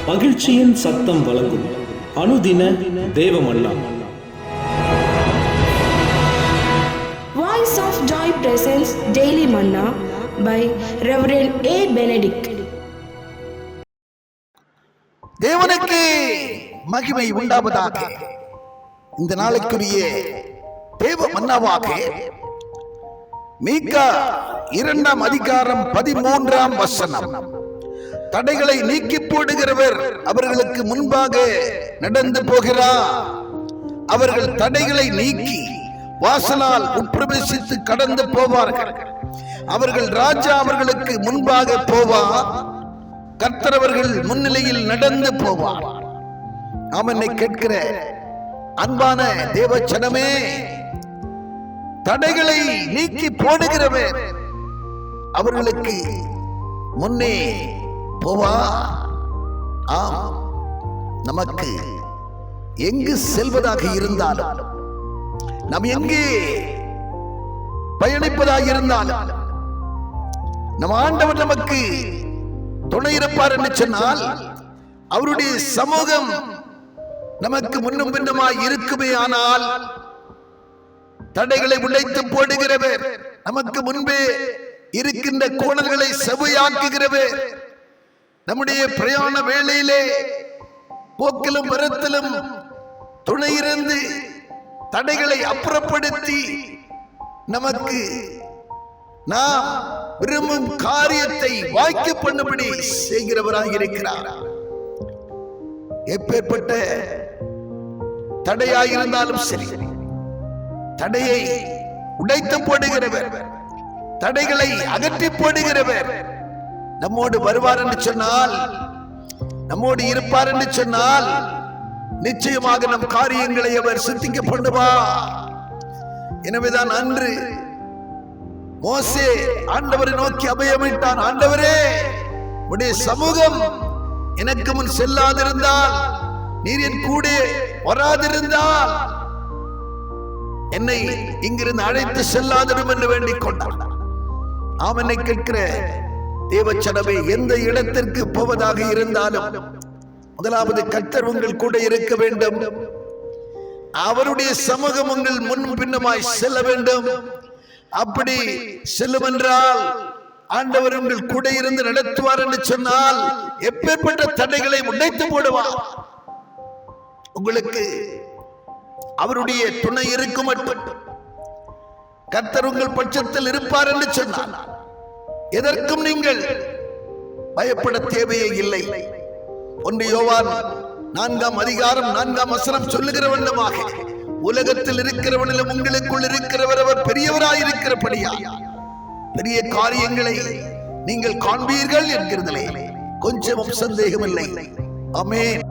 மகிழ்ச்சியின் சத்தம் வழங்கும் அனுதின தேவமன்னா. Voice of Joy presents Daily Manna by Reverend A. Benedict. தேவனுக்கு மகிமை உண்டாவதாக. இந்த நாளுக்குரிய தேவ மன்னாவாக மீகா 2ஆம் அதிகாரம் 13ஆம் வசனம். தடைகளை நீக்கி போடுகிறவர் அவர்களுக்கு முன்பாக நடந்து போகிறார். அவர்கள் தடைகளை நீக்கி வாசலால் உட்பிரவேசித்து கடந்து போவார்கள். அவர்கள் ராஜா அவர்களுக்கு முன்பாக போவார். கர்த்தர் அவர்கள் முன்னிலையில் நடந்து போவார். நாம் என்னை கேட்கிற அன்பான தேவச்சனமே, தடைகளை நீக்கி போடுகிறவர் அவர்களுக்கு முன்னே போவா. ஆம், நமக்கு எங்கு செல்வதாக இருந்தாலும், நாம் எங்கே பயணிப்பதாக இருந்தாலும், நம் ஆண்டவர் நமக்கு துணை இருப்பார் என்று சொன்னால், அவருடைய சமூகம் நமக்கு முன்னும் பின்னுமாய் இருக்குமே. ஆனால் தடைகளை உடைத்து போடுகிறவர், நமக்கு முன்பே இருக்கின்ற கோணல்களை செவ்வையாக்குகிறவர், நம்முடைய பிரயாண வேளையிலே போக்கிலும் வரத்திலும் துணை இருந்து தடைகளை அப்புறப்படுத்தி நமக்கு நாம் விரும்பும் காரியத்தை வாய்க்க பண்ணும்படி செய்கிறவராக இருக்கிறார். எப்பேற்பட்ட தடையாயிருந்தாலும் சரி, தடையை உடைத்து போடுகிறவர், தடைகளை அகற்றி போடுகிறவர் நம்மோடு வருவார் என்று சொன்னால், நம்மோடு இருப்பார் என்று சொன்னால், நிச்சயமாக நம் காரியங்களை அவர் சித்திக்க பண்ணுவார். எனவேதான் அன்று மோசே ஆண்டவரை நோக்கி அபயமிட்டான். ஆண்டவரே, உடைய சமூகம் எனக்கு முன் செல்லாதிருந்தால், நீர் என் கூட வராதிருந்தால் என்னை இங்கிருந்து அழைத்து செல்லாதிரும் என்று வேண்டிக் கொண்டார். ஆம், என்னை கேட்கிற தேவச்சனமே, எந்த இடத்திற்கு போவதாக இருந்தாலும் முதலாவது கர்த்தர் உங்கள் கூட இருக்க வேண்டும். அவருடைய சமூகம் உங்கள் முன்னும் பின்னுமாய் செல்ல வேண்டும். அப்படி செல்லும் என்றால் ஆண்டவர் உங்கள் கூட இருந்து நடத்துவார் என்று சொன்னால், எப்பேற்பட்ட தடைகளை உடைத்து போடுவார். உங்களுக்கு அவருடைய துணை இருக்கும் மட்டும் கர்த்தர் உங்கள் பட்சத்தில் இருப்பார் என்று சொன்னார், எதற்கும் நீங்கள் பயப்பட தேவையே இல்லை. 1 யோவான் 4ஆம் அதிகாரம் 4ஆம் வசனம் சொல்லுகிற வண்ணமாக, உலகத்தில் இருக்கிறவனிலும் உங்களுக்குள் இருக்கிறவர் அவர் பெரியவராயிருக்கிறபடியா பெரிய காரியங்களை நீங்கள் காண்பீர்கள் என்கிறதிலே கொஞ்சமும் சந்தேகமில்லை. ஆமென்.